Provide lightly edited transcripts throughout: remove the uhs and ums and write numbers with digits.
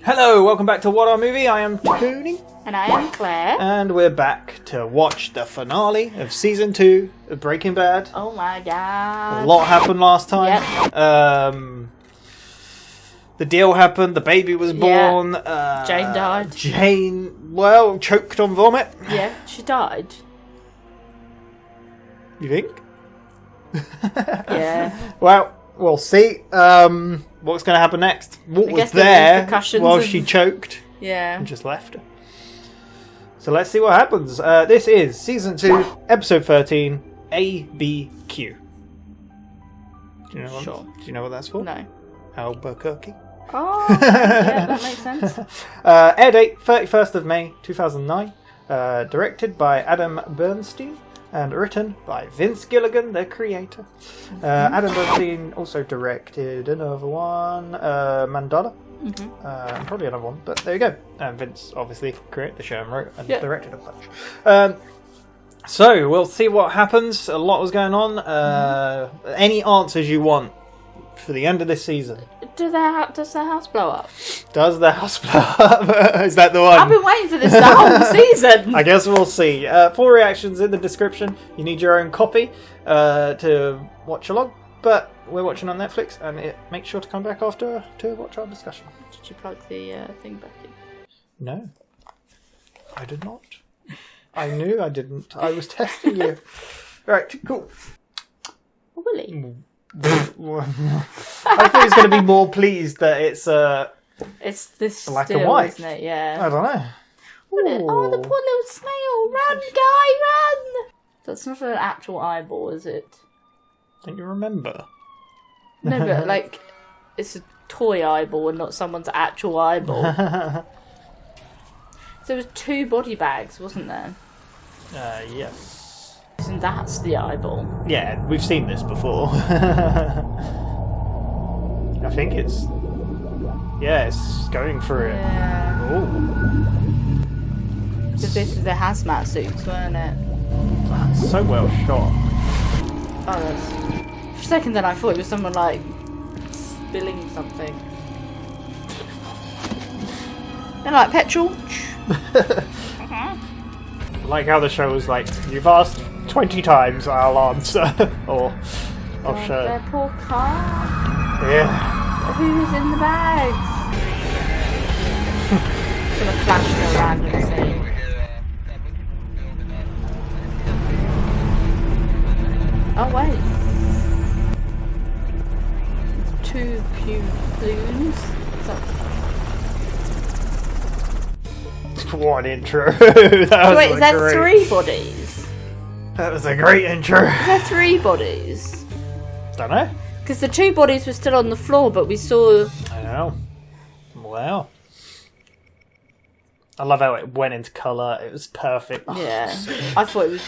Hello, welcome back to WhatAreMovie. I am Tony. And I am Claire. And we're back to watch the finale of Season 2 of Breaking Bad. Oh my god. A lot happened last time. Yep. The deal happened, the baby was born. Yeah. Jane died. Jane, well, choked on vomit. Yeah, she died. You think? Yeah. Well, we'll see. What's going to happen next? What was there while she choked? Yeah. And just left her. So let's see what happens. This is Season 2, Episode 13, ABQ. Do you know what, Do you know what that's for? No. Albuquerque. Oh, yeah, that makes sense. Air date, 31st of May, 2009. Directed by Adam Bernstein. And written by Vince Gilligan, the creator. Adam Bernstein also directed another one, Mandala. And probably another one, but there you go. And Vince obviously created the show and wrote and directed a bunch. So we'll see what happens. A lot was going on. Any answers you want for the end of this season? Does the house blow up? Does the house blow up? Is that the one? I've been waiting for this the whole season. I guess we'll see. 4 reactions in the description. You need your own copy to watch along. But we're watching on Netflix, and make sure to come back after to watch our discussion. Did you plug the thing back in? No, I did not. I knew I didn't. I was testing you. Right, cool. Oh, Willie. I thought he was going to be more pleased that it's this black still, and white, isn't it? Yeah. I don't know. Oh, the poor little snail! Run, guy, run! That's not an actual eyeball, is it? Don't you remember? No, but like, it's a toy eyeball and not someone's actual eyeball. So there was 2 body bags, wasn't there? Yes. And that's the eyeball. Yeah, we've seen this before. I think it's... Yeah, it's going for it. Yeah. Oh. Because this is the hazmat suits, weren't it? That's so well shot. Oh, that's... For a second then I thought it was someone, like, spilling something. And like, petrol? I like how the show was like, you've asked 20 times, I'll answer. Or, I'll show. Their poor car. Yeah. Who's in the bags? It's gonna flash in a random scene. Oh wait. 2 plumes. What an intro. Wait, is that 3 bodies? That was a great intro. Is there 3 bodies? Don't know. Because the 2 bodies were still on the floor, but we saw... I know. Wow. I love how it went into colour. It was perfect. Yeah. I thought it was...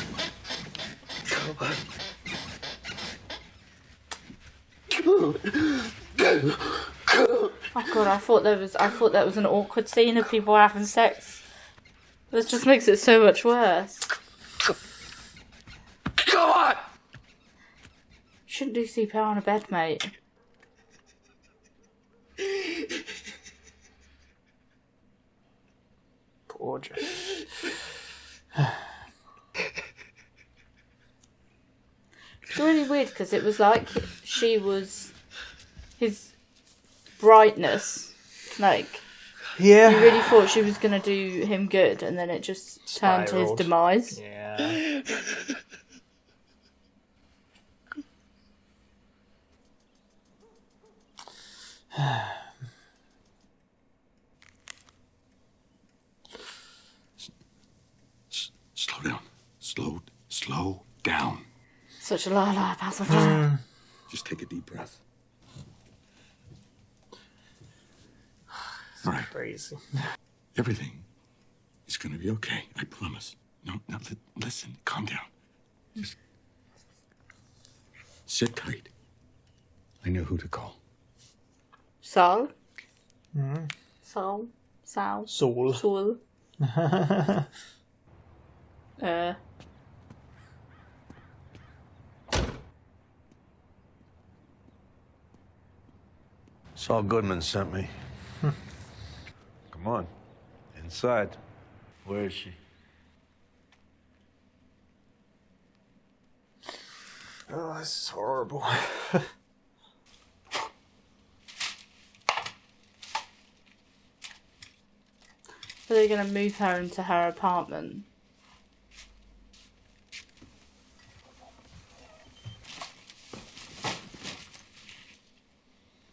Oh god, I thought that was an awkward scene of people having sex. This just makes it so much worse. Come on! You shouldn't do CPR on a bed, mate. Gorgeous. It's really weird because it was like she was his brightness. Like, Yeah. you really thought she was going to do him good, and then it just turned to his Spiraled. demise. Yeah. Slow down. Slow down. Such a la pass of time. Just take a deep breath. All right. Crazy. Everything is going to be okay. I promise. No, listen. Calm down. Just sit tight. I know who to call. Saul? Mm-hmm. Saul? Saul? Saul. Saul? Saul Goodman sent me. Come on. Inside. Where is she? Oh, this is horrible. Are they going to move her into her apartment?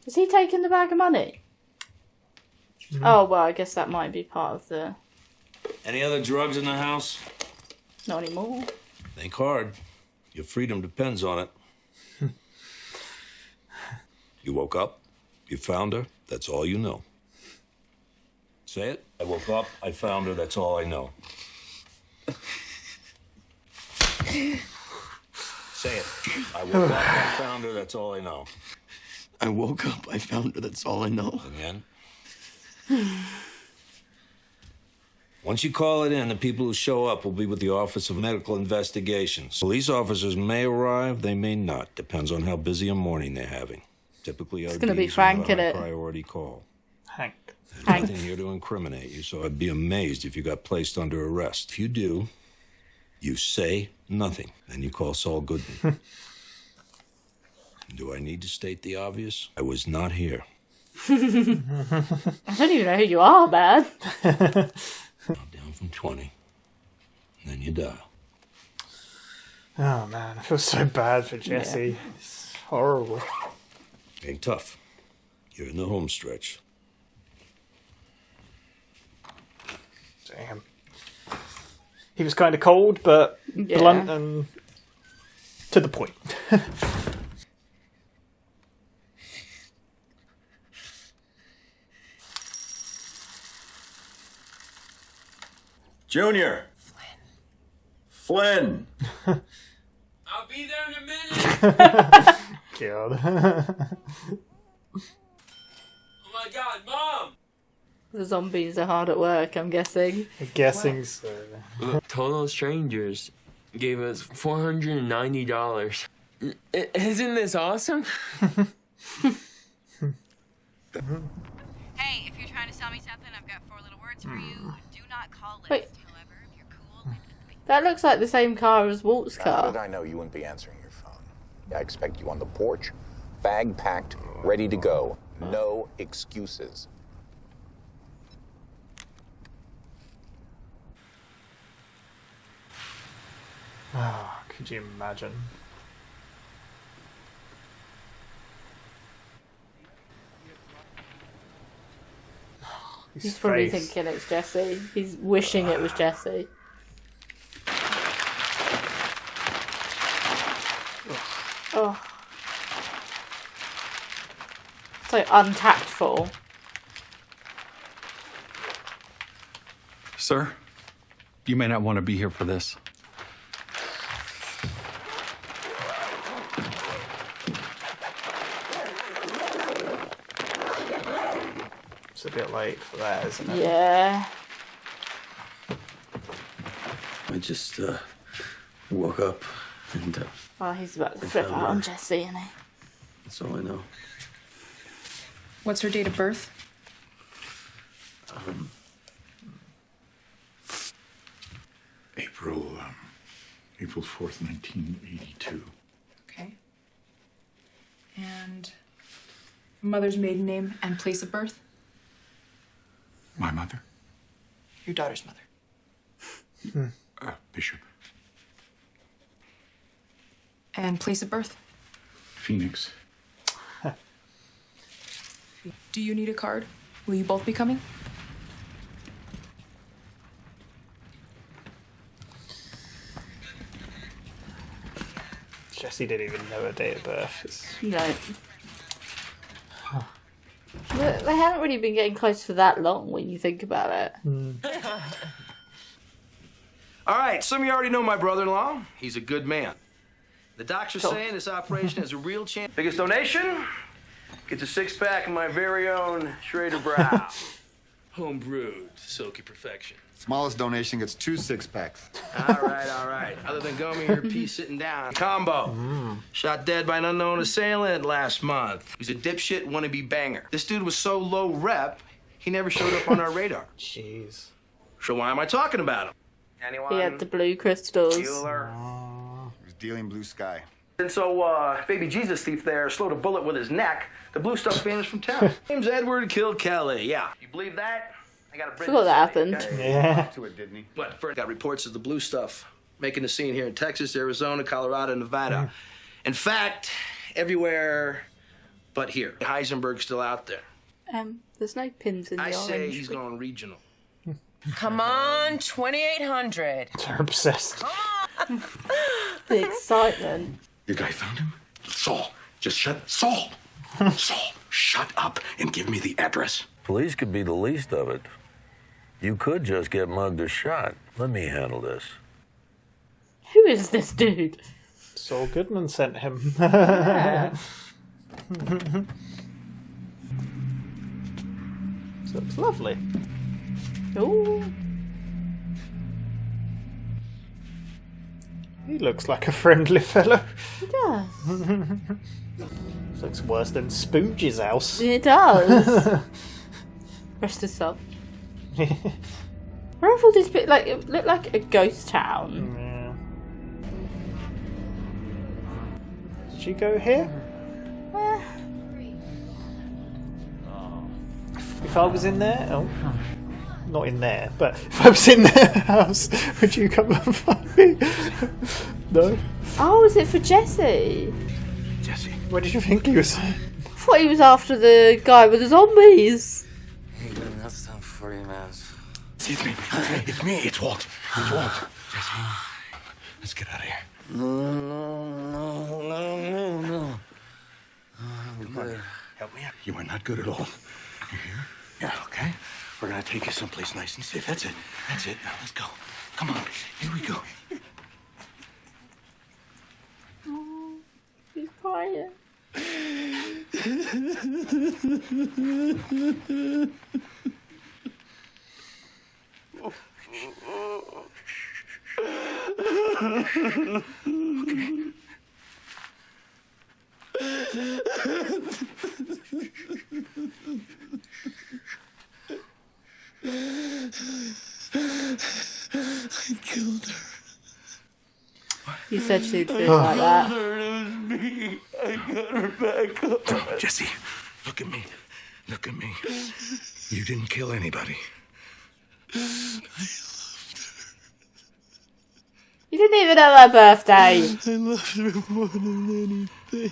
Is he taking the bag of money? Oh, well, I guess that might be part of the... Any other drugs in the house? Not anymore. Think hard. Your freedom depends on it. You woke up, you found her, that's all you know. Say it. I woke up, I found her, that's all I know. Say it. I woke up, I found her, that's all I know. I woke up, I found her, that's all I know. Again? Once you call it in, the people who show up will be with the Office of Medical Investigations. Police officers may arrive, they may not. Depends on how busy a morning they're having. Typically, it's going to be Frank in it. Priority call. Hank. There's nothing here to incriminate you, so I'd be amazed if you got placed under arrest. If you do, you say nothing. Then you call Saul Goodman. Do I need to state the obvious? I was not here. I don't even know who you are, man. Down from 20. And then you dial. Oh man, I feel so bad for Jesse. Yeah. It's horrible. Ain't tough. You're in the home stretch. Damn. He was kind of cold, but Yeah. blunt and to the point. Junior! Flynn! I'll be there in a minute! God. Oh my god, Mom! The zombies are hard at work, I'm guessing. I'm guessing so. Look, total strangers gave us $490. Isn't this awesome? Hey, if you're trying to sell me something, I've got 4 little words for you. Do not call list. Wait. However, if you're cool, That looks like the same car as Walt's How did car. I know you wouldn't be answering your phone? I expect you on the porch, bag packed, ready to go. No excuses. Oh, could you imagine? He's probably thinking it's Jesse. He's wishing it was Jesse. Oh. So untactful. Sir, you may not want to be here for this. It's a bit late for that, isn't it? Yeah. I just woke up and Oh, he's about to flip out on Jesse, isn't he? that's all I know. What's her date of birth? April 4th, 1982. Okay. And mother's maiden name and place of birth? My mother? Your daughter's mother. Bishop. And place of birth? Phoenix. Do you need a card? Will you both be coming? Jesse didn't even know her date of birth. It's... No. But they haven't really been getting close for that long when you think about it. All right, some of you already know my brother-in-law. He's a good man. The doctor's Cool. saying this operation has a real chance. Biggest donation gets a 6-pack of my very own Schrader Brow. Home brewed, silky perfection. Smallest donation gets 2 6-packs. All right. Other than gummy or pea sitting down. Combo. Shot dead by an unknown assailant last month. He was a dipshit wannabe banger. This dude was so low rep, he never showed up on our radar. Jeez. So why am I talking about him? Anyone? He had the blue crystals. Bueller? He was dealing blue sky. And so, baby Jesus thief there slowed a bullet with his neck. The blue stuff vanished from town. James Edward killed Kelly. Yeah. You believe that? I got a Forgot that happened. Yeah. To it, didn't he? But first got reports of the blue stuff making the scene here in Texas, Arizona, Colorado, and Nevada. In fact, everywhere but here. Heisenberg's still out there. There's no pins in the I orange. say he's going regional. Come on, 2800. They're obsessed. The excitement. Your guy found him? Saul. Just Saul, shut up and give me the address. Police could be the least of it. You could just get mugged or shot. Let me handle this. Who is this dude? Saul Goodman sent him. Yeah. So it's lovely. Ooh. He looks like a friendly fellow. He does. Looks worse than Spooge's house. It does. Rest yourself. Where have all these bit like it looked like a ghost town? Yeah. Did you go here? If I was in there, not in there, but if I was in their house, would you come and find me? No. Oh, is it for Jesse? Jesse. What did you think he was? I thought he was after the guy with the zombies. Ain't got enough time for you, man. It's me. It's me. It's Walt. It's Walt. Jesse, let's get out of here. No. Come on. Help me out. You are not good at all. You hear? Yeah, okay. We're gonna take you someplace nice and safe. That's it. That's it. Now let's go. Come on. Here we go. Oh, he's crying. I killed her. You said she'd feel like that. It was me. I got her back up. Jesse, look at me. Look at me. You didn't kill anybody. You didn't even know her birthday. I loved her more than anything.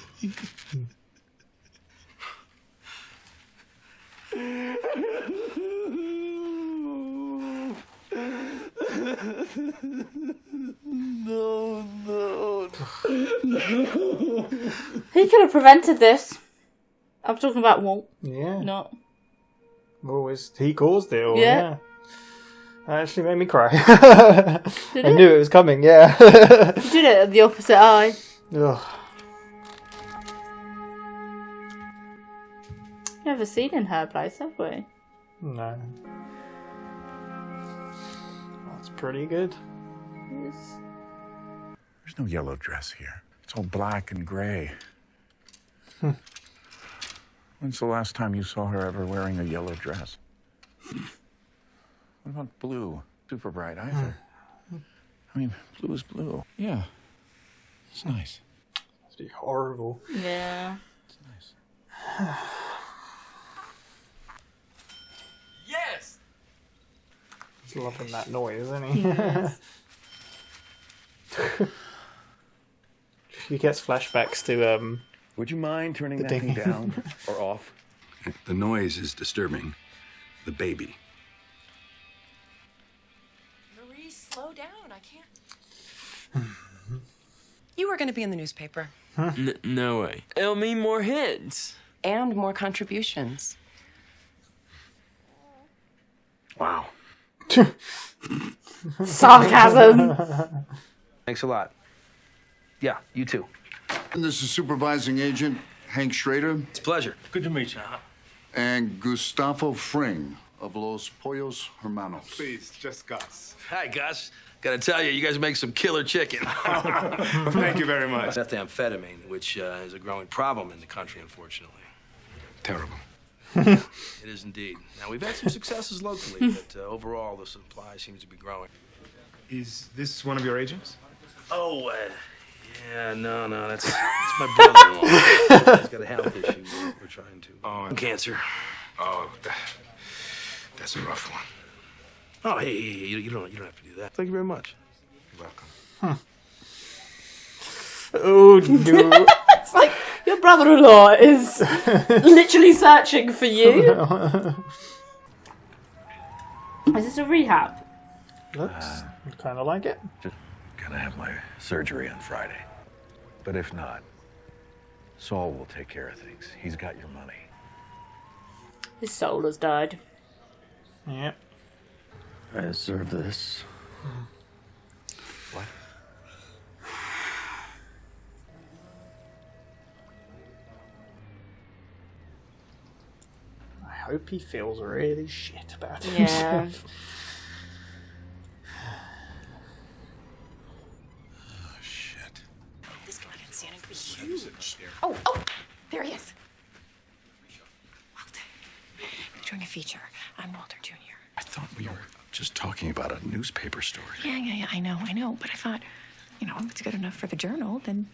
No. He could have prevented this. I'm talking about Walt. Yeah. Not. Always. He caused it all. Yeah. Yeah. That actually made me cry. I knew it was coming, yeah. He did it at the opposite eye. Ugh. Never seen in her place, have we? No. That's pretty good. There's no yellow dress here. It's all black and gray. When's the last time you saw her ever wearing a yellow dress? What about blue? Super bright either. I mean, blue is blue. Yeah. It's nice. Must be horrible. Yeah. It's nice. Yes! He's loving that noise, isn't he? Yes. He gets flashbacks to Would you mind turning The that thing ding. down or off? The noise is disturbing the baby. Marie, slow down. I can't. You were going to be in the newspaper. No way. It'll mean more hits. And more contributions. Wow. Sarcasm. Thanks a lot. Yeah, you too. This is Supervising Agent Hank Schrader It's a pleasure. Good to meet you. and Gustavo Fring of Los Pollos Hermanos. Please, just Gus. Hi, Gus. Gotta tell you, you guys make some killer chicken. Thank you very much. Methamphetamine, which is a growing problem in the country, unfortunately. Terrible. It is indeed. Now, we've had some successes locally, but overall, the supply seems to be growing. Is this one of your agents? Oh, yeah, no, that's my brother-in-law. He's got a health issue. We're trying to. Cancer. Oh, that's a rough one. Oh, hey, you don't have to do that. Thank you very much. You're welcome. Oh, no. It's like your brother-in-law is literally searching for you. Is this a rehab? Looks kind of like it. Just gonna have my surgery on Friday. But if not, Saul will take care of things. He's got your money. His soul has died. Yep. I deserve this. What? I hope he feels really shit about Yeah. himself. Oh, shit. This guy in Santa could be huge. Oh, there he is. Walter, you're doing a feature. I'm Walter Jr. I thought we were just talking about a newspaper story. Yeah, I know. But I thought, if it's good enough for the Journal, then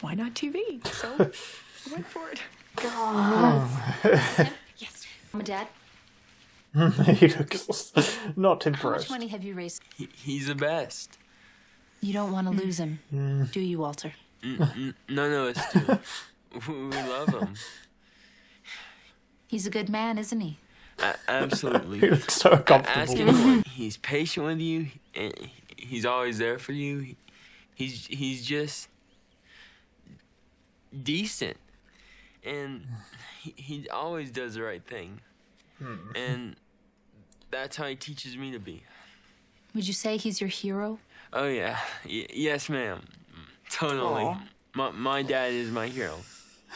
why not TV? So I went for it. God. Yes. Mom and Dad, He looks not How much impressed. money have you raised? He's the best. You don't want to lose him, do you, Walter? No, it's true. We love him. He's a good man, isn't he? Absolutely. He looks so uncomfortable. Ask him. He's patient with you. And he's always there for you. He's just decent, and he always does the right thing. And that's how he teaches me to be. Would you say he's your hero? Oh yeah, yes, ma'am. Totally. Aw. My dad is my hero.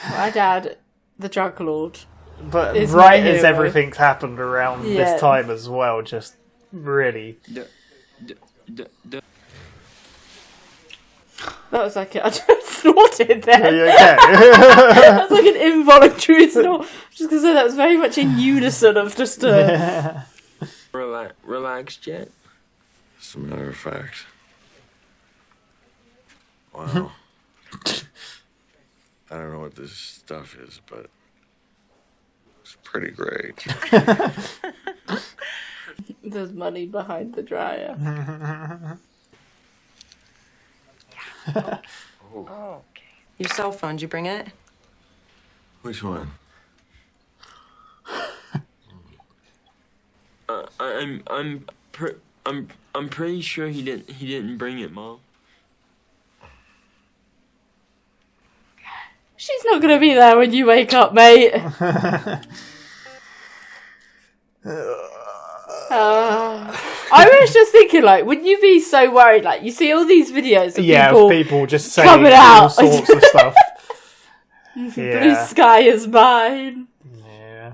My dad, the drug lord. But is right my as hero. everything's happened around Yeah. this time as well, just really. That was like I just snorted there. Are you okay? That was like an involuntary snort. Just gonna say that was very much in unison of just Relax, Jet. As a matter of fact. Wow. I don't know what this stuff is, but it's pretty great. There's money behind the dryer. Oh, okay. Your cell phone, did you bring it? Which one? I'm pretty sure he didn't bring it, Mom. She's not gonna be there when you wake up, mate. I was just thinking, like, wouldn't you be so worried? Like, you see all these videos of people just saying coming all out. sorts of stuff. Blue sky is mine. Yeah.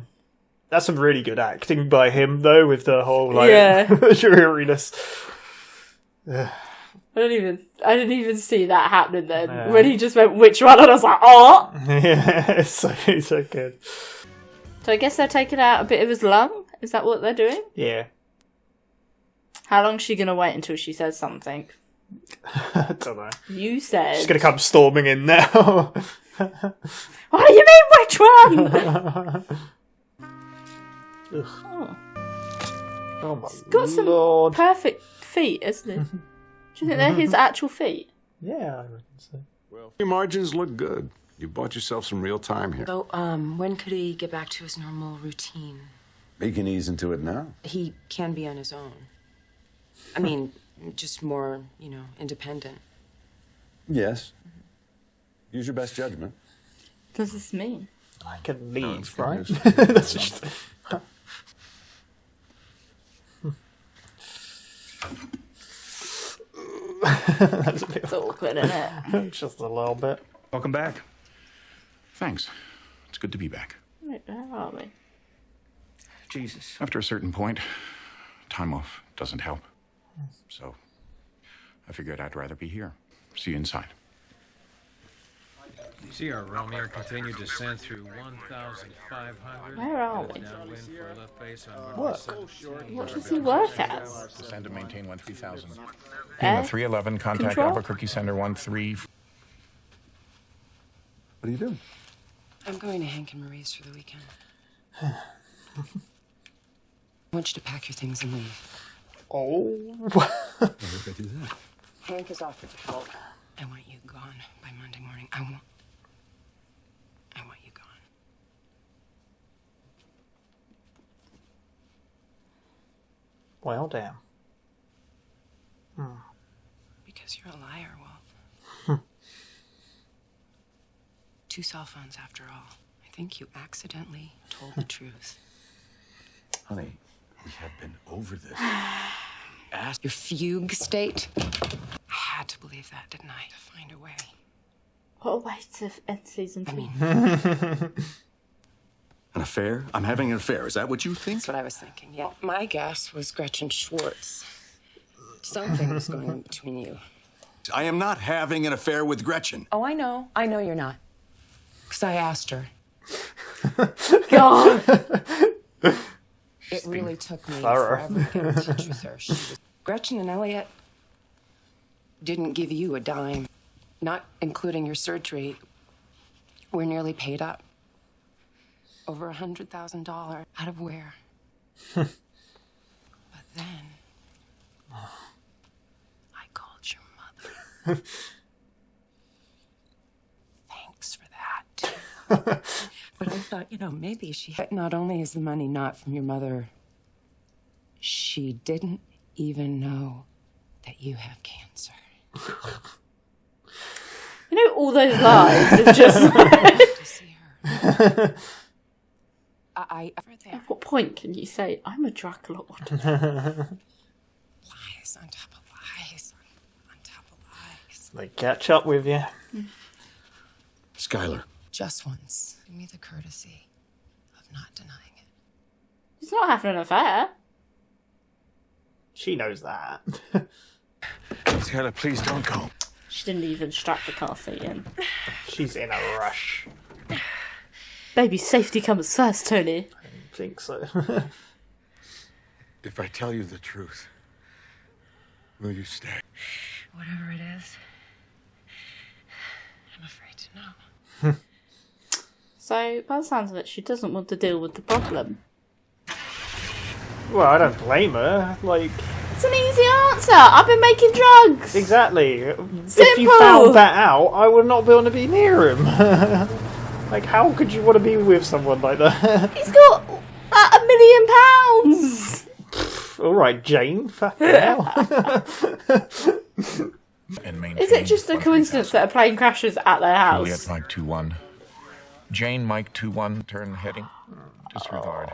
That's some really good acting by him, though, with the whole, like, Yeah. dreariness. I didn't even see that happening then. Yeah. When he just went, which one? And I was like, oh! Yeah, it's so good. So I guess they're taking out a bit of his lung? Is that what they're doing? Yeah. How long's she going to wait until she says something? I don't know. You said... She's going to come storming in now. What do you mean, which one? Oh. Oh my He's got some lord. perfect feet, isn't it? Do you think they're his actual feet? Yeah, I reckon so. Well, your margins look good. You bought yourself some real time here. So, when could he get back to his normal routine? He can ease into it now. He can be on his own. I mean, just more, independent. Yes. Use your best judgment. What does this mean? I can leave, No, right? That's just... That's a bit It's awkward, isn't it? Just a little bit. Welcome back. Thanks. It's good to be back. Where are we? Jesus. After a certain point, time off doesn't help. So I figured I'd rather be here. See you inside. See our Romeo continued descent through 1,500. Where are we? Downwind for left base on What? 117. What does he work as? Descend and maintain 13000. Eh? 311, contact Control? Albuquerque Center 13. What are you doing? I'm going to Hank and Marie's for the weekend. I want you to pack your things and leave. Oh. Why would I do that? Hank has offered to help. I want you gone by Monday morning. I want you gone. Well, damn. Because you're a liar, Walt. 2 cell phones after all. I think you accidentally told the truth. Honey, we have been over this. Ask your fugue state. I had to believe that, didn't I? To find a way. What a way to end season 4. An affair? I'm having an affair. Is that what you think? That's what I was thinking, yeah. My guess was Gretchen Schwartz. Something was going on between you. I am not having an affair with Gretchen. Oh, I know. I know you're not. Because I asked her. God! It really took me thorough. forever to get in touch with her. Gretchen and Elliot didn't give you a dime, not including your surgery. We're nearly paid up. Over $100,000. Out of where? But then I called your mother. Thanks for that. But I thought, maybe she had. Not only is the money not from your mother, she didn't even know that you have cancer. All those lies is just. To see her. At what point can you say, I'm a drug lord? Lies on top of lies on top of lies. They catch up with you. Skylar. Just once. Give me the courtesy of not denying it. He's not having an affair. She knows that. Skylar, please don't go. She didn't even strap the car seat in. She's in a rush. Baby, safety comes first, Tony. I think so. If I tell you the truth, will you stay? Whatever it is, I'm afraid to know. So, by the sounds of it, she doesn't want to deal with the problem. Well, I don't blame her. Like, it's an easy answer. I've been making drugs. Exactly. Simple. If you found that out, I would not want to be near him. Like, how could you want to be with someone like that? He's got £1 million. All right, Jane. Fucking hell. Is it just a coincidence that a plane crashes at their house? Juliet Mike 21. Jane Mike 21, turn heading. Disregard.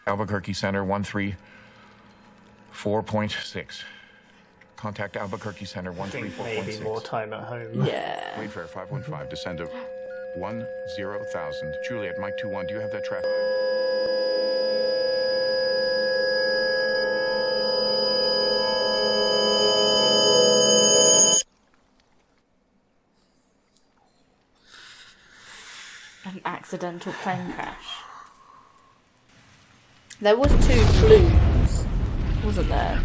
Albuquerque Center 134.6. Contact Albuquerque Center I think maybe 134.6. more time at home. Yeah. Wayfair 515, descend to 10,000. Juliet Mike 21, do you have that traffic? An accidental plane crash. There was 2 clues, wasn't there?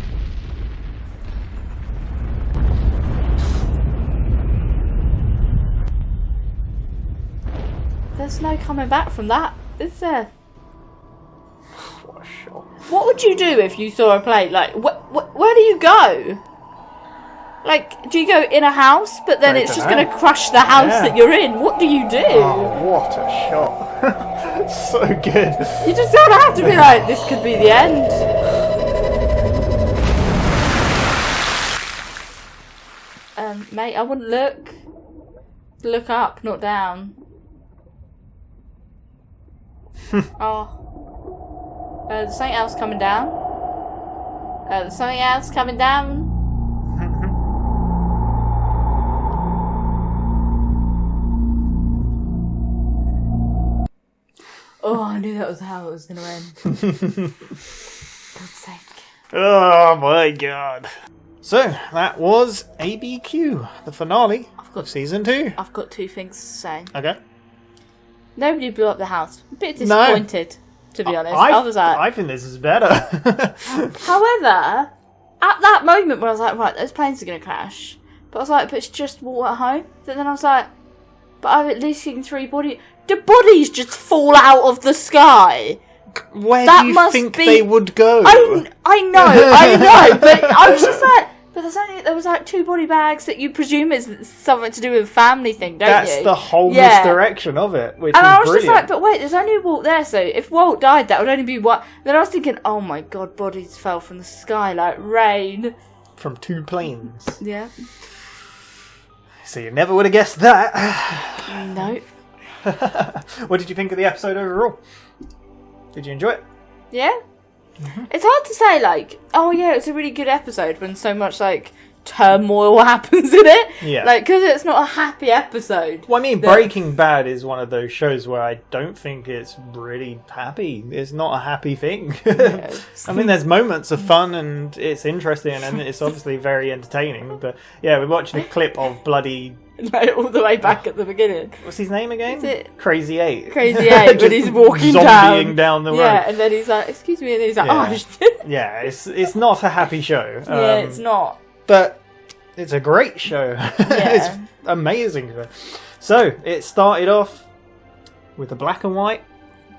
There's no coming back from that, is there? What a shock. What would you do if you saw a plane? Like, where do you go? Like, do you go in a house, but then it's just going to crush the house that you're in? What do you do? Oh, what a shot. So good. You just don't have to be like, this could be the end. Mate, I wouldn't look. Look up, not down. Oh. There's something else coming down. There's something else coming down. Oh, I knew that was how it was going to end. God's sake. Oh my god. So, that was ABQ, the finale. I've season 2. I've got 2 things to say. Okay. Nobody blew up the house. A bit disappointed, to be honest. I was like, I think this is better. however, at that moment where I was like, right, those planes are going to crash. But I was like, but it's just water at home. But then I was like, but I've at least seen 3 bodies. The bodies just fall out of the sky. Where that do you must think be... they would go? I know. But I was just like, but there was like 2 body bags that you presume is something to do with a family thing, don't you? That's the whole misdirection of it, which and is I was brilliant. just like, but wait, there's only Walt there, so if Walt died, that would only be what. Then I was thinking, oh my god, bodies fell from the sky like rain. From 2 planes. Yeah. So you never would have guessed that. No. What did you think of the episode overall? Did you enjoy it? Yeah. It's hard to say, like, oh yeah, it's a really good episode when so much, like, turmoil happens in it. Yeah. Like, because it's not a happy episode. Well, I mean, Breaking Bad is one of those shows where I don't think it's really happy. It's not a happy thing. I mean, there's moments of fun and it's interesting and it's obviously very entertaining. But yeah, we're watching a clip of bloody... Like, all the way back at the beginning. What's his name again? Is it Crazy 8. Crazy 8, when he's walking zombieing down the road. Yeah, and then he's like, excuse me, and he's like, Yeah. oh shit. Yeah, it's not a happy show. Yeah, it's not. But it's a great show. It's amazing. So, it started off with a black and white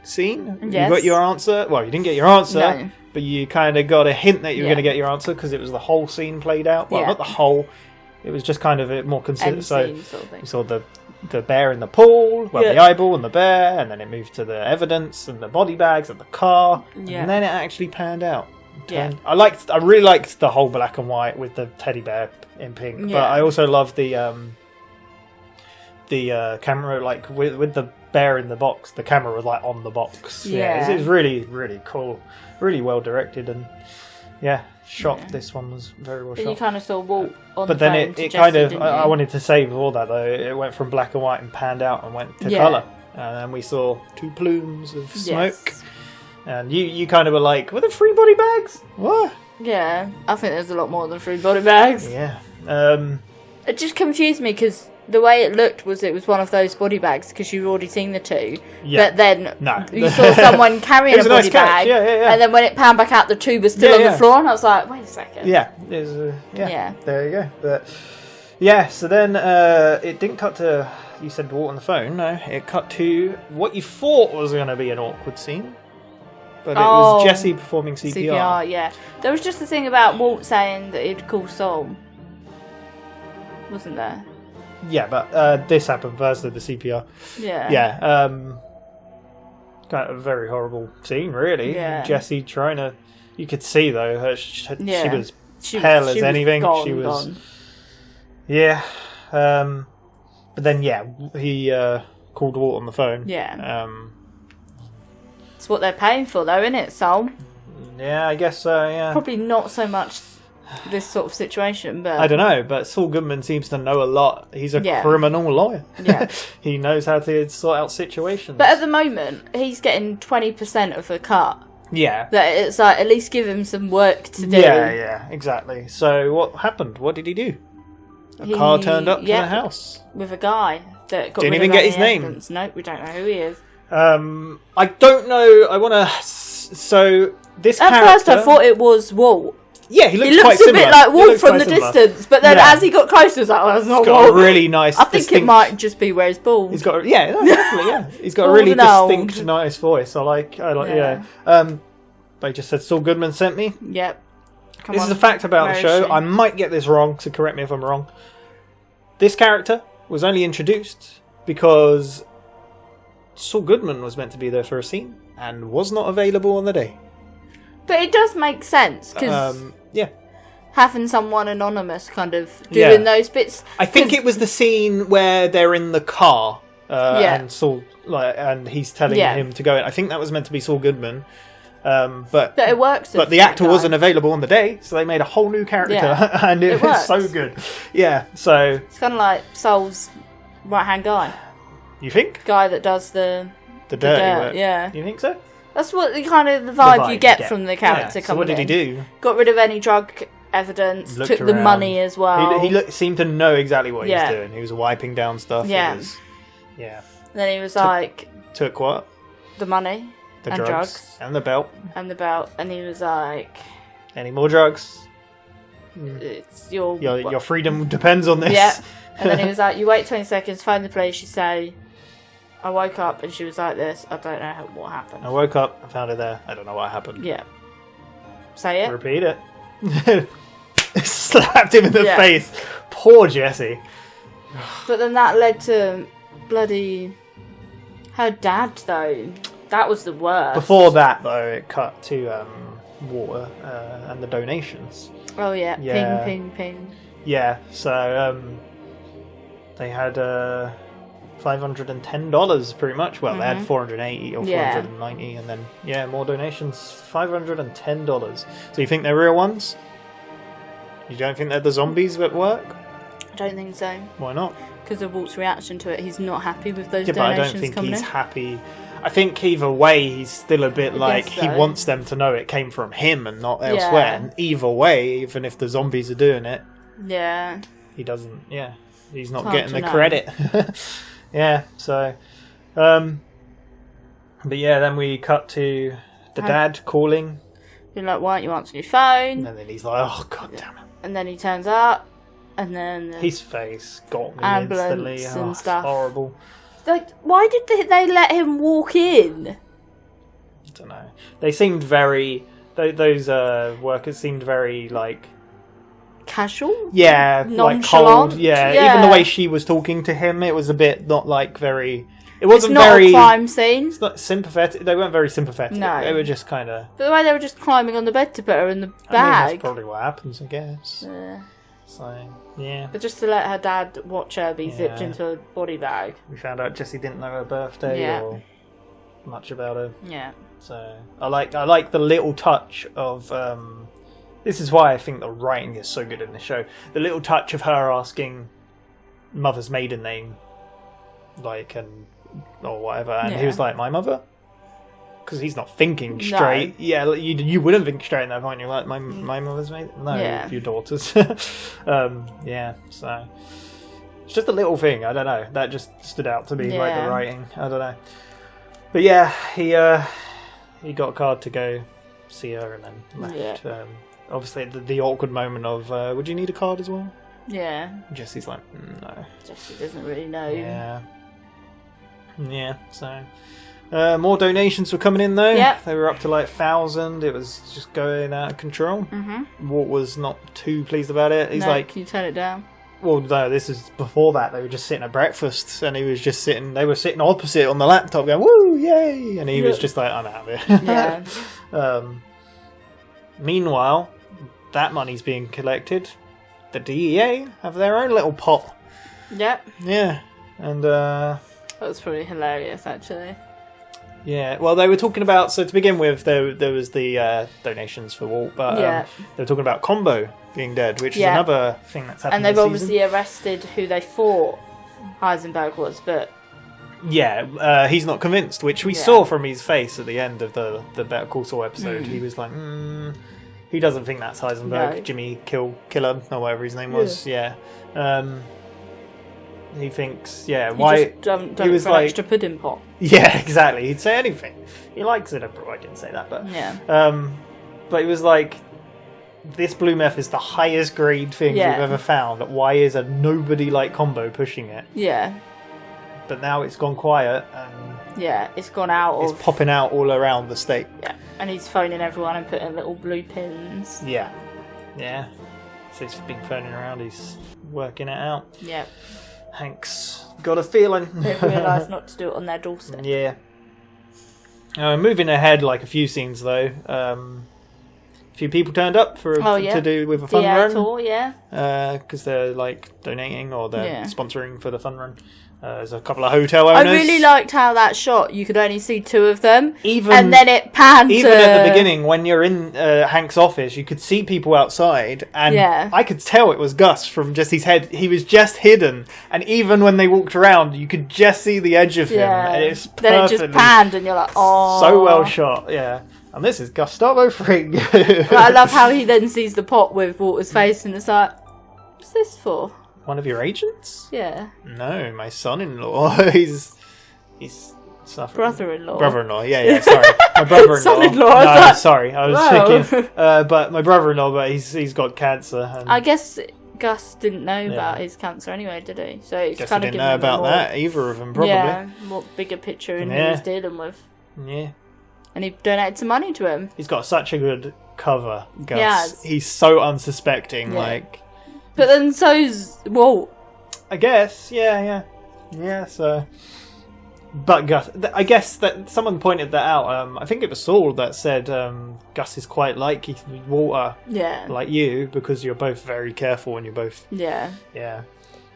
scene. Yes. You got your answer. Well, you didn't get your answer, No. but you kind of got a hint that you were Yeah. going to get your answer because it was the whole scene played out. Well, Yeah. not the whole. It was just kind of a more considered. End So, scene sort of thing. you saw the bear in the pool, well, Yeah. the eyeball and the bear, and then it moved to the evidence and the body bags and the car, Yeah. and then it actually panned out. Yeah. I really liked the whole black and white with the teddy bear in pink, Yeah. but I also loved the camera, like with the bear in the box. The camera was like on the box. Yeah. It was really, really cool, really well directed, and shot. This one was very well Then shot. you kind of saw Walt on But the then phone it to kind Jesse, of, didn't I you? wanted to say before that though, it went from black and white and panned out and went to Yeah. colour. And then we saw 2 plumes of smoke. Yes. And you kind of were like, were there 3 body bags? What? Yeah, I think there's a lot more than 3 body bags. Yeah. It just confused me because the way it looked was it was one of those body bags because you've already seen the 2. Yeah. But then No. you saw someone carrying It was a a nice body catch. bag. Yeah. And then when it panned back out, the 2 was still Yeah, on yeah. the floor. And I was like, wait a second. Yeah. It was, Yeah. There you go. But yeah, so then it didn't cut to, you said Walt on the phone. No, it cut to what you thought was going to be an awkward scene. But it was Jesse performing CPR. Yeah. There was just the thing about Walt saying that he'd call Sol. Wasn't there? Yeah, but this happened first with the CPR. Yeah. Yeah. Kind of a very horrible scene, really. Yeah. Jesse trying to... You could see, though, she Yeah. was pale as she anything. Was gone, she was... gone. Yeah. But then, yeah, he called Walt on the phone. Yeah. It's what they're paying for, though, isn't it, Sol? Yeah, I guess so, yeah. Probably not so much this sort of situation, but... I don't know, but Saul Goodman seems to know a lot. He's a Yeah. criminal lawyer. Yeah. He knows how to sort out situations. But at the moment, he's getting 20% of the cut. Yeah. That it's like, at least give him some work to do. Yeah, exactly. So what happened? What did he do? A car turned up to the house. With a guy that got Didn't rid even of get any his name. evidence. Nope, we don't know who he is. I don't know. I want to... So, this At character... first I thought it was Walt. Yeah, he looks He quite looks a similar. bit like He Walt looks from quite the similar. distance, but then Yeah. as he got closer, I was like, oh, that's not He's got Walt. a really nice, I think it distinct- might just be where he's bald. He's got... Yeah, no, definitely, yeah. He's got a Bald really and old. distinct, nice voice. I like Yeah. yeah. But he just said Saul Goodman sent me. Yep. Come This on. is a fact about Where the is show. she? I might get this wrong, so correct me if I'm wrong. This character was only introduced because Saul Goodman was meant to be there for a scene and was not available on the day. But it does make sense, because yeah. having someone anonymous kind of Yeah. doing those bits... I think it was the scene where they're in the car Yeah. and Saul, and he's telling Yeah. him to go in. I think that was meant to be Saul Goodman. But it works. But the actor wasn't available on the day, so they made a whole new character, Yeah. and it It was so works. good. Yeah, so It's kind of like Sol's right-hand guy. you think Guy that does the dirty dirt, work? yeah. You think so? That's what the kind of the vibe you get from the character Yeah. coming So what did he in. do? Got rid of any drug evidence, Looked took the around. money as well. He seemed to know exactly what he Yeah. was doing. He was wiping down stuff. Yeah. Yeah. And then he was like, Took what? the money The and drugs. And the belt. and the belt, and he was like, Any more drugs? it's your Your freedom depends on this. Yeah. And then he was like, you wait 20 seconds, find the place. You say, I woke up and she was like this. I don't know what happened. I woke up, I found her there. I don't know what happened. Yeah. Say it. Repeat it. Slapped him in the Yeah. face. Poor Jesse. But then that led to bloody her dad, though. That was the worst. Before that, though, it cut to water and the donations. Oh yeah. Yeah. Ping, ping, ping. Yeah, so they had $510 pretty much. Well, they had 480 or Yeah. 490, and then more donations. $510. So you think they're real ones? You don't think they're the zombies at work? I don't think so. Why not? Because of Walt's reaction to it, he's not happy with those Yeah, but I donations don't think coming he's in. happy. I think either way, he's still a bit I like guess he so. wants them to know it came from him and not elsewhere. Yeah. And either way, even if the zombies are doing it, Yeah. he doesn't. Yeah, he's not Hard getting to the know. credit. Yeah. So, but yeah, then we cut to the dad calling, You're like, why don't you answer your phone? and then he's like, "Oh God damn it!" And then he turns up, and then the His face got me ambulance instantly. and it's stuff. horrible. Like, why did they let him walk in? I don't know. They seemed very. Those workers seemed very like. Casual? Yeah, like Nonchalant? cold. Yeah. Even the way she was talking to him, it was a bit not like very. It wasn't It's not very. a crime scene. It's not sympathetic. They weren't very sympathetic. No. They were just kind of. But the way they were just climbing on the bed to put her in the I mean, bag. that's probably what happens, I guess. Yeah. So yeah. But just to let her dad watch her be zipped Yeah. into a body bag. We found out Jessie didn't know her birthday Yeah. or much about her. Yeah. So I like the little touch of. This is why I think the writing is so good in the show. The little touch of her asking mother's maiden name, like or whatever, and he Yeah. was like, "My mother," because he's not thinking straight. Yeah, like, you wouldn't think straight at that point. You're like, "My mother's maiden." No, Yeah. your daughter's. Yeah, so it's just a little thing. I don't know. That just stood out to me, like Yeah. the writing. I don't know. But yeah, he got a card to go see her and then left. Yeah. Obviously, the awkward moment of, would you need a card as well? Yeah. Jesse's like, no. Jessie doesn't really know. Yeah. Yeah, so. More donations were coming in though. Yep. They were up to like 1,000. It was just going out of control. Mm-hmm. Walt was not too pleased about it. He's No, like, can you turn it down? well, no, this is before that. They were just sitting at breakfast, and he was just sitting. They were sitting opposite on the laptop, going "Woo, yay!" And he was just like, "I'm out of it." Yeah. Meanwhile, that money's being collected. The DEA have their own little pot. Yep. Yeah, and That was pretty hilarious, actually. yeah. Well, they were talking about. So to begin with, there was the donations for Walt, but Yeah. they were talking about Combo being dead, which is Yeah. another thing that's happened. And they've this obviously season. arrested who they thought Heisenberg was, but Yeah, he's not convinced, which we Yeah. saw from his face at the end of the Better Call Saul episode. Mm. He was like, he doesn't think that's Heisenberg, No. Jimmy Killer, or whatever his name was. Yeah. He thinks, yeah, he why? just done he was for an like, extra pudding pot. yeah, exactly. He'd say anything. He likes it. I didn't say that, but Yeah. but he was like, this blue meth is the highest grade thing Yeah. we've ever found. Why is a nobody like Combo pushing it? Yeah. But now it's gone quiet and Yeah, it's gone out it's of... popping out all around the state. Yeah, and he's phoning everyone and putting little blue pins. Yeah. Yeah. So he's been phoning around, he's working it out. Yeah. Hank's got a feeling. They've realised not to do it on their doorstep. Yeah. Moving ahead, like a few scenes though. A few people turned up for to do with a fun run. Tour, yeah. Because they're like donating or they're Yeah. sponsoring for the fun run. There's a couple of hotel owners. I really liked how that shot, you could only see two of them, Even- and then it panned Even to... at the beginning, when you're in Hank's office, you could see people outside, and Yeah. I could tell it was Gus from Jesse's head. He was just hidden, and even when they walked around, you could just see the edge of him. And it's then it just perfectly- panned, and you're like, oh. So well shot, yeah. And this is Gustavo Fring. But I love how he then sees the pot with Walter's face, and it's like, what's this for? One of your agents? Yeah. No, my son-in-law. he's suffering. Brother-in-law. Brother-in-law, yeah, sorry. My brother-in-law. Son-in-law, No, I was like, sorry, I was whoa. thinking. But my brother-in-law, but he's got cancer. And I guess Gus didn't know Yeah. about his cancer anyway, did he? So it's guess kind he of didn't giving know him a about more, that, either of them, probably. Yeah, more bigger picture in who Yeah. he's dealing with. Yeah. And he donated some money to him. He's got such a good cover, Gus. He has. He's so unsuspecting, Yeah. like... But then so's Walt. I guess, yeah. Yeah, so... But Gus... I guess that someone pointed that out. I think it was Saul that said Gus is quite like Walter. Yeah. Like you, because you're both very careful and you're both... Yeah. Yeah.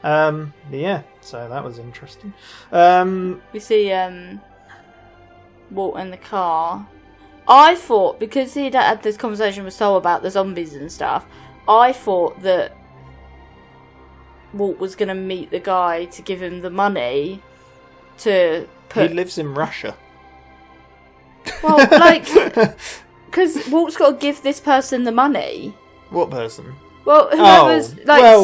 Yeah, so that was interesting. We see Walt in the car. I thought, because he'd had this conversation with Sol about the zombies and stuff, I thought that Walt was going to meet the guy to give him the money to put... He lives in Russia. Well, like... Because Walt's got to give this person the money. What person? Well, whoever's...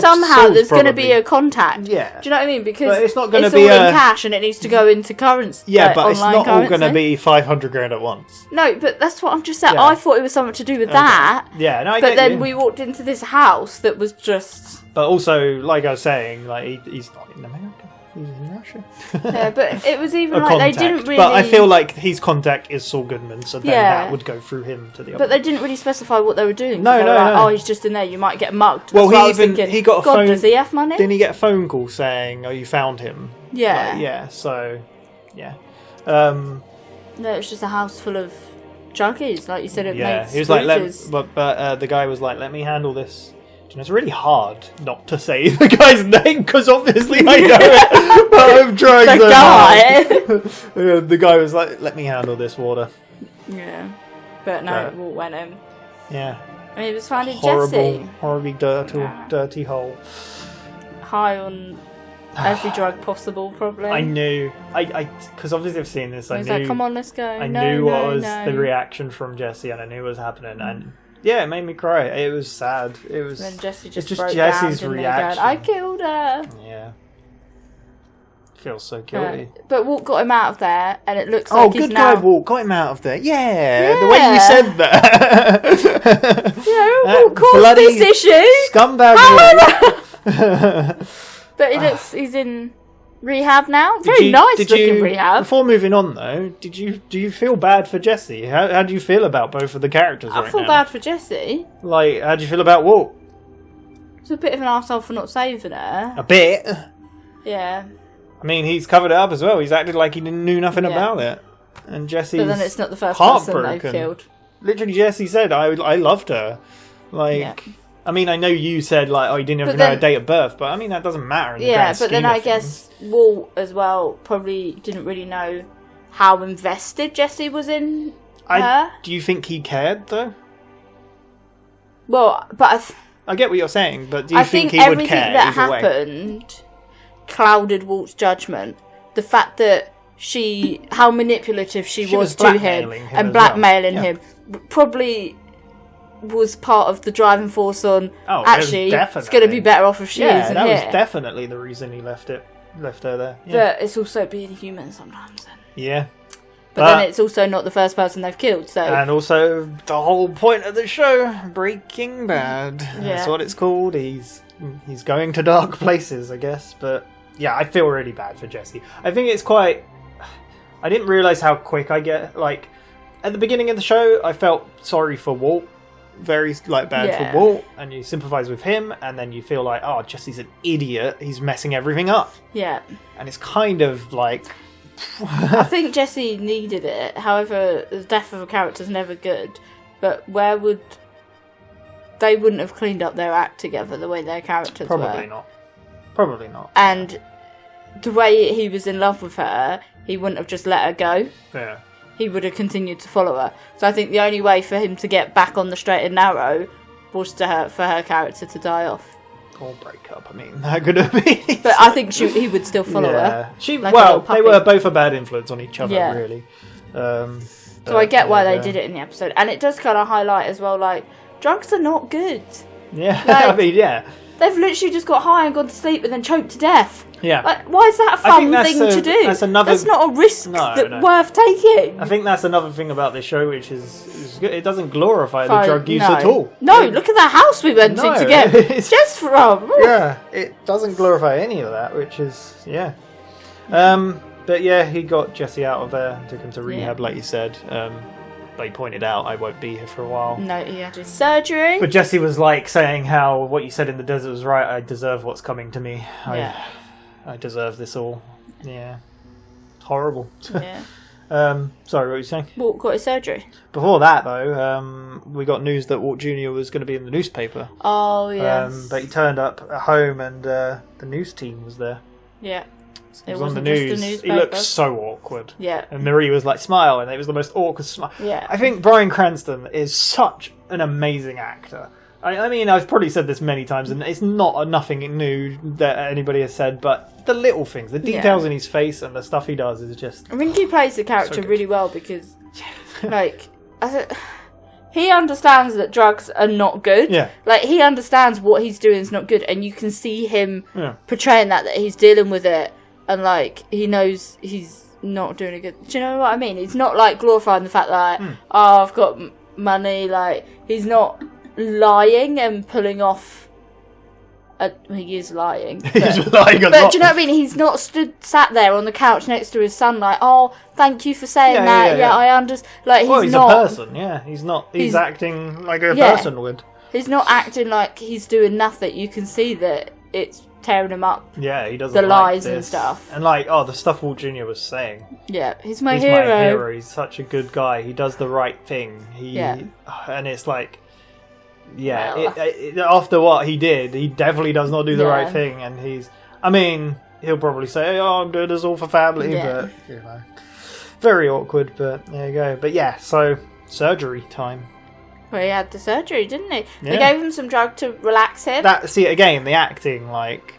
somehow Saul's there's going to be probably. a contact. Yeah. Do you know what I mean? Because But it's not gonna it's be all in a- cash and it needs to go into currency. Yeah, but it's online not all going to currency. be 500 grand at once. No, but that's what I'm just saying. Yeah. I thought it was something to do with Okay. that. Yeah, no, I But get then you. we walked into this house that was just... But also, like I was saying, like he's not in America. He's in Russia. Yeah, but it was even A like they contact. didn't really... But I feel like his contact is Saul Goodman, so then Yeah. that would go through him to the other. But they didn't really specify what they were doing. No, They were no, like, no. Oh, he's just in there. You might get mugged. Well, That's what I he was even thinking. he got a God, phone. does he have money? Didn't he get a phone call saying, "Oh, you found him"? Yeah. Like, yeah. So, yeah. No, it's just a house full of junkies, like you said. It Yeah. makes He was like, Scrooges. but the guy was like, "Let me handle this." You know, it's really hard not to say the guy's name because obviously I know it. But I'm trying The so guy. hard. Yeah, the guy was like, "Let me handle this water." Yeah, but no, Right. Walt went in. Yeah. And he was finding Horrible, Jesse horribly dirty hole. high on every drug possible, probably. I knew, because obviously I've seen this. He I was knew. like, "Come on, let's go." I No, knew what no, was no. the reaction from Jesse, and I knew what was happening, and yeah, it made me cry. It was sad. It was. Then Jesse it's just just broke Jesse's down, didn't he, reaction. going, I killed her. Yeah. Feels so guilty. But Walt got him out of there, and it looks Oh, like he's good now... guy, Walt. Got him out of there. Yeah, the way you said that. Yeah, Walt caused bloody this issue. Scumbag. But he looks, he's in rehab now. Very nice looking rehab. Before moving on, though, do you feel bad for Jesse? How do you feel about both of the characters I right feel now? bad for Jessie. Like, how do you feel about Walt? He's a bit of an arsehole for not saving her. A bit. Yeah. I mean, he's covered it up as well. He's acted like he knew nothing Yeah. about it. And Jesse's But then it's not the first person heartbroken. they've killed. Literally, Jesse said, I loved her. Like, Yeah. I mean, I know you said, like, oh, you didn't But even know her then- date of birth, but I mean, that doesn't matter in the Yeah, grand but then scheme I of guess things. Walt as well probably didn't really know how invested Jessie was in her. Do you think he cared, though? Well, but I get what you're saying, but do you I think think he would everything care that either way? happened clouded Walt's judgment. The fact that how manipulative she was to him blackmailing him and as blackmailing well. Yeah. him probably was part of the driving force on Oh, actually it's going to be better off if she yeah, isn't that here. was definitely the reason he left her there. Yeah. But it's also being human sometimes. Yeah. But then it's also not the first person they've killed, so... And also, the whole point of the show, Breaking Bad. Yeah. That's what it's called. He's going to dark places, I guess. But, yeah, I feel really bad for Jesse. I think it's quite... I didn't realise how quick I get... Like, at the beginning of the show, I felt sorry for Walt. Very, bad Yeah. for Walt. And you sympathise with him. And then you feel like, oh, Jesse's an idiot. He's messing everything up. Yeah. And it's kind of like... I think Jesse needed it. However, the death of a character is never good. But they wouldn't have cleaned up their act together the way their characters were. Probably not. Probably not. And the way he was in love with her, he wouldn't have just let her go. Yeah. He would have continued to follow her. So I think the only way for him to get back on the straight and narrow was for her character to die off. Or break up. I mean, that could have been. But I think he would still follow her. Like they were both a bad influence on each other, really. So I get why they did it in the episode, and it does kind of highlight as well, like, drugs are not good. Yeah, Like, I mean, yeah. They've literally just got high and gone to sleep and then choked to death. Yeah. Like, why is that a fun thing to do? That's not a risk worth taking. I think that's another thing about this show, which is good. It doesn't glorify the drug use at all. No, look at that house we went to get just from. Yeah, it doesn't glorify any of that, which is, yeah. But yeah, he got Jesse out of there, took him to rehab, like you said. They pointed out, I won't be here for a while. No, he had his surgery. But Jesse was like saying how what you said in the desert was right. I deserve what's coming to me. Yeah. I deserve this all. Yeah. It's horrible. Yeah. Sorry, what were you saying? Walt got his surgery. Before that, though, we got news that Walt Jr. was going to be in the newspaper. Oh, yes. But he turned up at home and the news team was there. Yeah. It was on the news. He looked so awkward. Yeah. And Marie was like, smile, and it was the most awkward smile. Yeah. I think Bryan Cranston is such an amazing actor. I mean, I've probably said this many times, and it's not nothing new that anybody has said, but the little things, the details in his face and the stuff he does is just... I think he plays the character really well because, like, he understands that drugs are not good. Yeah. Like, he understands what he's doing is not good, and you can see him portraying that he's dealing with it, and, like, he knows he's not doing a good... Do you know what I mean? He's not, like, glorifying the fact that, like, oh, I've got money, like, he's not lying and pulling off... he is lying. But, He's lying a but lot. do you know what I mean? He's not sat there on the couch next to his son like, oh, thank you for saying that. Yeah, I understand. Like, he's not... a person, yeah. He's acting like a person would. He's not acting like he's doing nothing. You can see that it's tearing him up. Yeah, he doesn't the like lies this. and stuff. And like, the stuff Walt Jr. was saying. Yeah, he's my hero. He's such a good guy. He does the right thing. And it's like, after what he did, he definitely does not do the right thing. And he'll probably say, oh, I'm doing this all for family. But, you know, very awkward, but there you go. But yeah, so surgery time. Well, he had the surgery, didn't he? Yeah. They gave him some drug to relax him. See, again, the acting, like,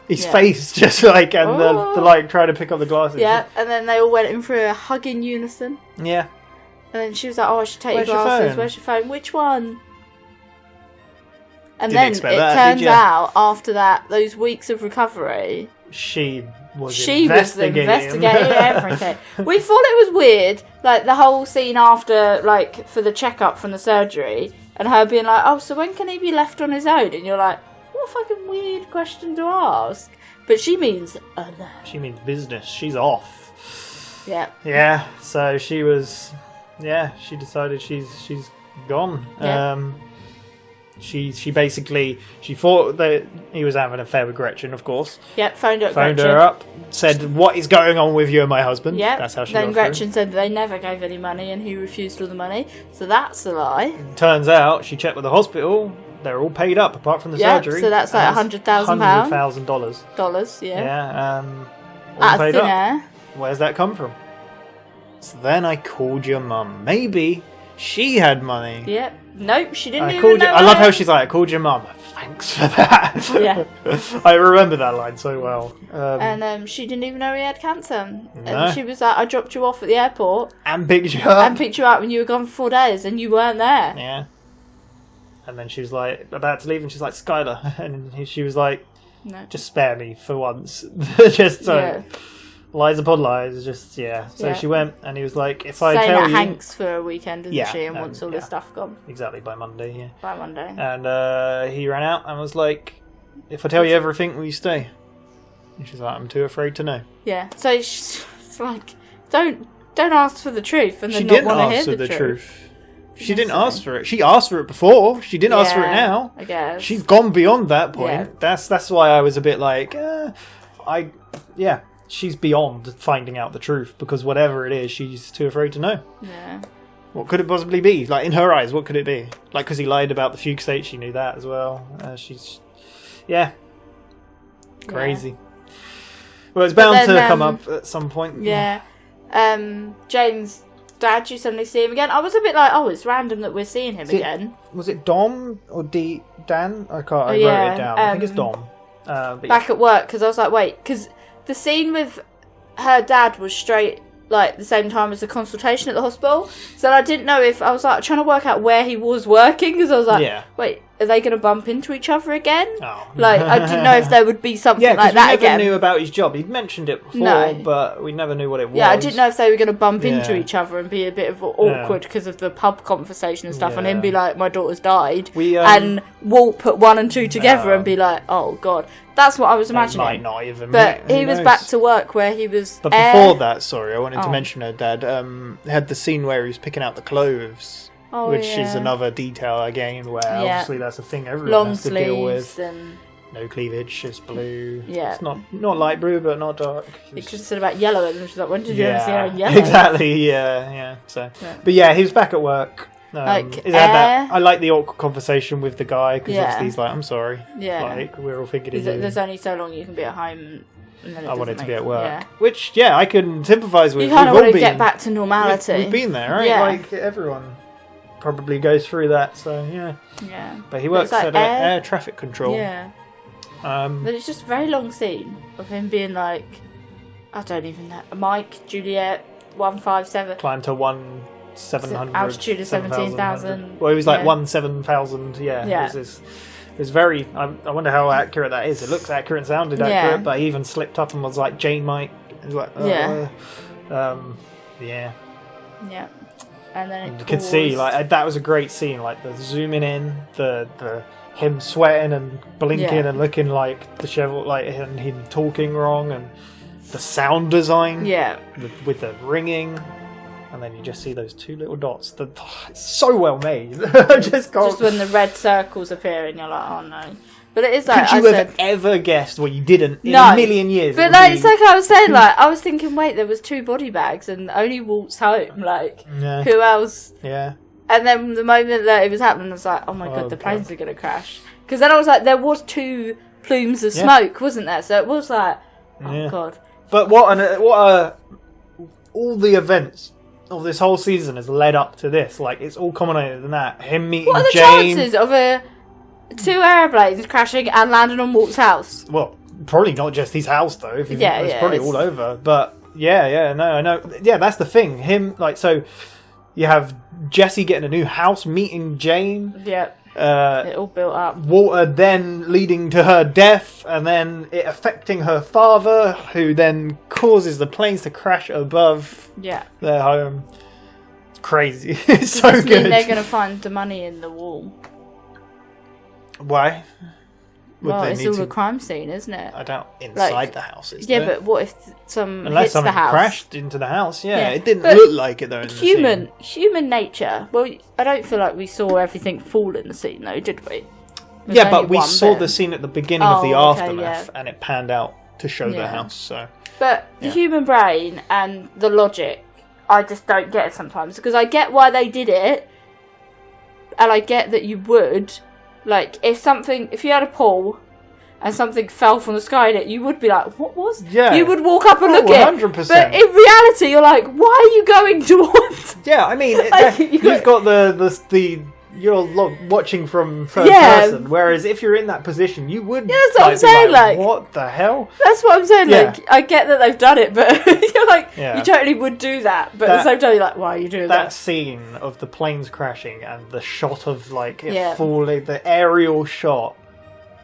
his face just like, and the like, trying to pick up the glasses. Yeah, and then they all went in for a hug in unison. Yeah. And then she was like, oh, I should take Where's your your glasses. phone? Where's your phone? Which one? And Didn't then expect it that, turns out, after that, those weeks of recovery... She was investigating everything. We thought it was weird, like the whole scene after, like, for the checkup from the surgery, and her being like, oh, so when can he be left on his own? And you're like, what a fucking weird question to ask. But she means alone. She means business. She's off. Yeah. Yeah, so she was... Yeah, she decided she's gone. Yeah. She basically... She thought that he was having an affair with Gretchen, of course. Yep, phoned her up, said, what is going on with you and my husband? Yep. That's how she Then got Gretchen through. said they never gave any money and he refused all the money. So that's a lie. Turns out, she checked with the hospital. They're all paid up, apart from the surgery. So that's like $100,000. $100,000. Dollars, yeah. Yeah, all Out of paid thin up. air. Where's that come from? So then I called your mum. Maybe she had money. Yep. Nope, she didn't I even called know you. I love her. how she's like, I called your mum. Thanks for that. Yeah. I remember that line so well. And she didn't even know he had cancer. No. And she was like, I dropped you off at the airport. And picked you up. And picked you up when you were gone for 4 days and you weren't there. Yeah. And then she was like, about to leave, and she's like, Skylar. And she was like, no. Just spare me for once. Just so. Yeah. Lies upon lies, just, yeah. So Yeah. she went, and he was like, if Saying I tell at you... Hanks for a weekend, isn't Yeah, she? And wants all this yeah. stuff gone. Exactly, by Monday, yeah. By Monday. And he ran out and was like, if I tell you everything, will you stay? And she's like, I'm too afraid to know. Yeah. So she's like, don't ask for the truth and then She not didn't want to hear ask for the the truth. truth. She didn't ask for it. She asked for it before. She didn't ask for it Yeah, now. I guess. She's gone beyond that point. Yeah. That's why I was a bit like, she's beyond finding out the truth, because whatever it is, she's too afraid to know. Yeah. What could it possibly be? Like, in her eyes, what could it be? Like, because he lied about the fugue state, she knew that as well. She's... Yeah. Crazy. Well, it's bound to come up at some point. Yeah. Jane's dad, you suddenly see him again. I was a bit like, oh, it's random that we're seeing him again. Was it Dom or Dan? I can't. I wrote it down. I think it's Dom. Back at work, because I was like, wait, because the scene with her dad was straight like the same time as the consultation at the hospital. So I didn't know if I was like trying to work out where he was working, because I was like, wait, are they going to bump into each other again? Oh. Like, I didn't know if there would be something like that again. We never knew about his job. He'd mentioned it before, but we never knew what it was. Yeah, I didn't know if they were going to bump into each other and be a bit of awkward because of the pub conversation and stuff, and him be like, my daughter's died, and Walt put 1 and 2 together and be like, oh god. That's what I was imagining. Might not even. But he was back to work where he was. But before that, sorry, I wanted to mention her dad had the scene where he was picking out the clothes, which is another detail again where obviously that's a thing everyone has to deal with. And no cleavage, it's blue. Yeah, it's not light blue, but not dark. It just said about yellow, and she's like, "When did you ever see her in yellow?" Exactly. Yeah. So, but yeah, he was back at work. I like the awkward conversation with the guy because obviously he's like, I'm sorry. Yeah. Like, we're all thinking there's only so long you can be at home. And then I wanted to be at work. Yeah. Which, I can sympathise with. You kind of want to get back to normality. We've been there, right? Yeah. Like, everyone probably goes through that, so yeah. Yeah. But he works at air traffic control. Yeah. But it's just a very long scene of him being like, I don't even know, Mike, Juliet, 157. Climb to 1,700. Altitude of 17,000. Well, he was like 17,000, It was very... I wonder how accurate that is. It looks accurate and sounded accurate, but he even slipped up and was like, Jane Mike. He was like, Yeah. And then you could see, like, that was a great scene. Like, the zooming in, the him sweating and blinking and looking like disheveled, like, and him talking wrong, and the sound design with the ringing, and then you just see those 2 little dots. It's so well made. Just when the red circles appear and you're like, oh no. But it is like, could you have ever guessed? Well, you didn't in a million years. But like, it's like I was saying, like, I was thinking, wait, there was 2 body bags and only Walt's home. Like, who else? Yeah. And then the moment that it was happening, I was like, oh my god, the planes are going to crash. Because then I was like, there was 2 plumes of smoke, wasn't there? So it was like, oh god. But all the events of this whole season has led up to this. Like, it's all culminated in that. Him meeting Jane. What are the chances of 2 airplanes crashing and landing on Walt's house? Well, probably not just his house though. It's probably all over. But I know. Yeah, that's the thing. Him, like, so you have Jesse getting a new house, meeting Jane. Yeah. It all built up. Walter then leading to her death, and then it affecting her father, who then causes the planes to crash above their home. It's crazy. It's so good. Mean they're going to find the money in the wall. Why? Well, it's all a crime scene, isn't it? I doubt inside the house. But what if unless hits the house? Crashed into the house? Yeah. It didn't look like it though. In human nature. Well, I don't feel like we saw everything fall in the scene, though, did we? But we saw the scene at the beginning of the aftermath, and it panned out to show the house. So, but the human brain and the logic, I just don't get it sometimes, because I get why they did it, and I get that you would. Like, if you had a pool and something fell from the sky in it, you would be like, what was? Yeah. You would walk up and look at it. 100%. But in reality, you're like, why are you going towards? Yeah, I mean, you've got you're watching from first person, whereas if you're in that position, you would. Yeah, that's what I'm saying. Like, what the hell? That's what I'm saying. Like, I get that they've done it, but you're like, you totally would do that. But at the same time, you're like, why are you doing that? That scene of the planes crashing and the shot of like it falling, the aerial shot,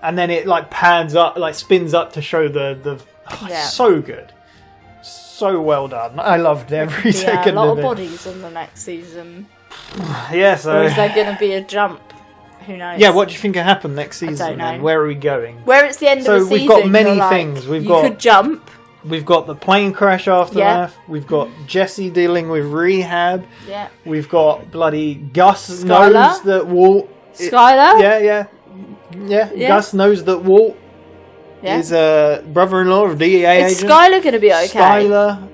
and then it like pans up, like spins up to show it's so good, so well done. I loved every second a lot of of it. Bodies in the next season. So or is there going to be a jump? Who knows? Yeah, what do you think will happen next season? I don't know. Then? Where are we going? Where it's the end of the season. So we've got many things. You could jump. We've got the plane crash aftermath. We've got Jesse dealing with rehab. Yeah. We've got bloody Gus knows that Walt. Skylar. Yeah. Gus knows that Walt is a brother-in-law of DEA agent. Is Skylar going to be okay? Skylar.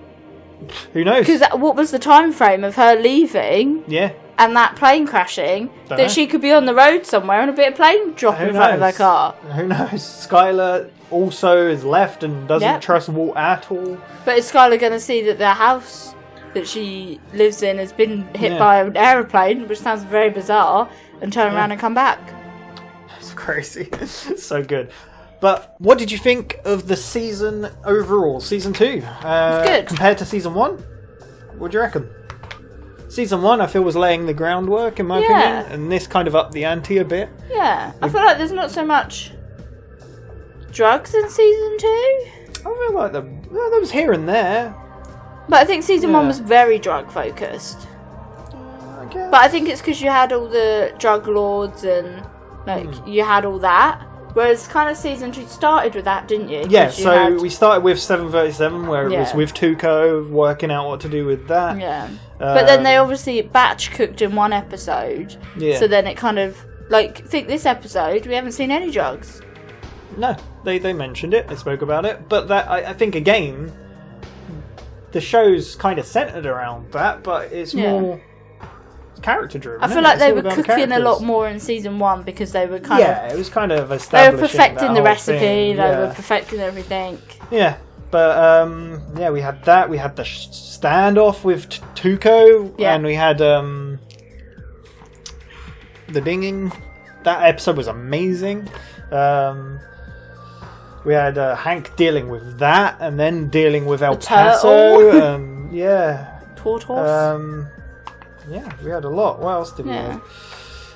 Who knows? Because what was the time frame of her leaving? Yeah. and that plane crashing, that she could be on the road somewhere and a bit of plane drop in front of her car. Who knows? Skylar also is left and doesn't trust Walt at all. But is Skylar going to see that the house that she lives in has been hit by an aeroplane, which sounds very bizarre, and turn around and come back? It's crazy. So good. But what did you think of the season overall? Season 2? It's good. Compared to season 1? What do you reckon? Season 1, I feel, was laying the groundwork, in my opinion, and this kind of upped the ante a bit. Yeah, I feel like there's not so much drugs in season 2. I feel like there was here and there. But I think season 1 was very drug focused. I guess. But I think it's because you had all the drug lords and you had all that. Whereas kind of season 2 started with that, didn't you? Yeah, so we started with 737, where it was Yeah. with Tuco, working out what to do with that. Yeah. But then they obviously batch cooked in one episode. Yeah. So then it kind of, think this episode, we haven't seen any drugs. No, they mentioned it, they spoke about it. But that I think, again, the show's kind of centered around that, but it's more character driven. I feel like they were cooking a lot more in season 1 because they were kind of... Yeah, it was kind of They establishing were perfecting the whole recipe, thing. they were perfecting everything. Yeah, but we had that. We had the standoff with Tuco, and we had the dinging. That episode was amazing. We had Hank dealing with that, and then dealing with El Paso, and Tortoise. Yeah, we had a lot. What else did we have?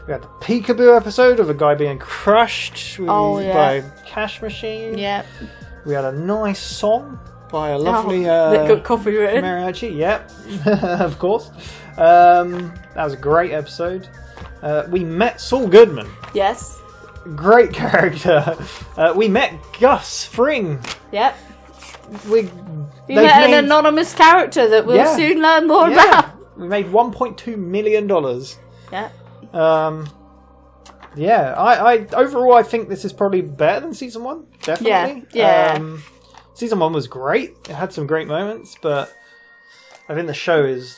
We had the Peekaboo episode of a guy being crushed by Cash Machine. Yep. We had a nice song by a lovely that got copywritten. mariachi. Yep, of course. That was a great episode. We met Saul Goodman. Yes. Great character. We met Gus Fring. Yep. We met an anonymous character that we'll soon learn more about. We made $1.2 million. Yeah. I overall I think this is probably better than season 1. Definitely. Yeah. Season 1 was great. It had some great moments, but I think the show is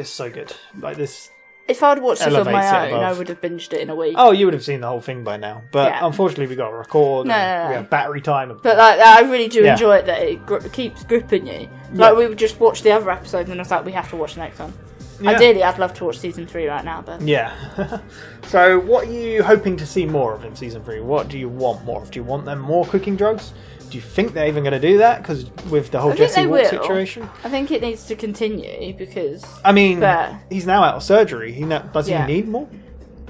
so good. Like this. If I'd watched this on elevates my it own, above. I would have binged it in a week. Oh, you would have seen the whole thing by now. But unfortunately, we got to record. No. We have battery time. But I really do enjoy it that it keeps gripping you. Like we would just watch the other episodes and I was like, we have to watch the next one. Yeah. Ideally, I'd love to watch season 3 right now, but yeah. So, what are you hoping to see more of in season 3? What do you want more of? Do you want them more cooking drugs? Do you think they're even going to do that? Because with the whole Jesse Walt situation, I think it needs to continue because I mean, he's now out of surgery. Does he need more?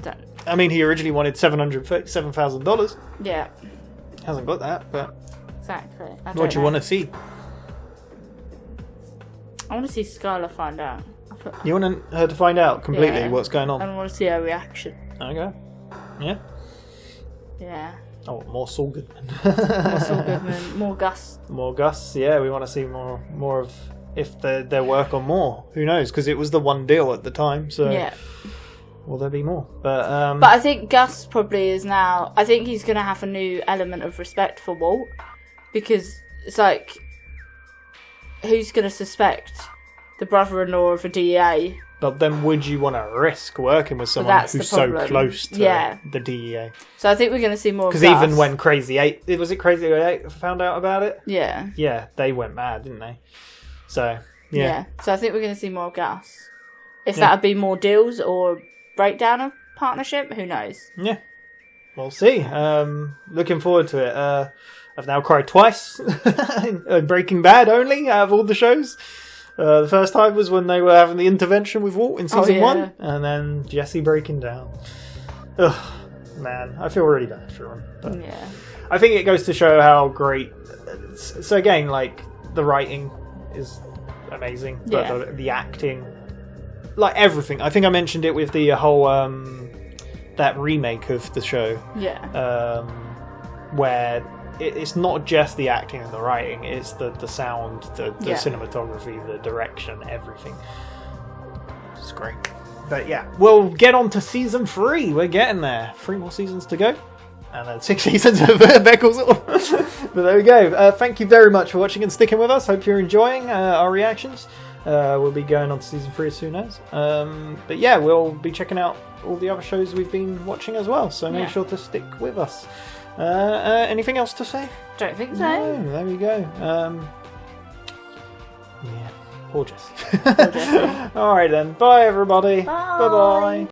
Don't. I mean, he originally wanted $737,000. Yeah. Hasn't got that, but exactly. What do you want to see? I want to see Skylar find out. You want her to find out completely what's going on? I want to see her reaction. Okay. Yeah. Yeah. Oh, more Saul Goodman. More Saul Goodman. More Gus. More Gus. Yeah, we want to see more of if their work on more. Who knows? Because it was the one deal at the time. So will there be more? But I think Gus probably is now. I think he's going to have a new element of respect for Walt because it's like, who's going to suspect the brother-in-law of a DEA? But then would you want to risk working with someone who's so close to the DEA? So I think we're going to see more of Gus. Because even when Crazy 8... Was it Crazy 8 found out about it? Yeah. Yeah, they went mad, didn't they? So, yeah. So I think we're going to see more of Gus. If that would be more deals or breakdown of partnership, who knows? Yeah. We'll see. Looking forward to it. I've now cried twice. Breaking Bad only, out of all the shows. The first time was when they were having the intervention with Walt in season 1, and then Jesse breaking down. Ugh, man, I feel really bad for him. But I think it goes to show how great. So again, like the writing is amazing, but the acting, like everything. I think I mentioned it with the whole that remake of the show. Yeah. Where it's not just the acting and the writing, it's the sound, the cinematography, the direction, everything. It's great. But yeah, we'll get on to season 3. We're getting there. 3 more seasons to go. And then 6 seasons of Beckles. But there we go. Thank you very much for watching and sticking with us. Hope you're enjoying our reactions. We'll be going on to season 3 as soon as. But yeah, we'll be checking out all the other shows we've been watching as well, so make sure to stick with us. Anything else to say? Don't think so. No, there we go. Yeah, poor Jess. Alright then, bye everybody. Bye bye.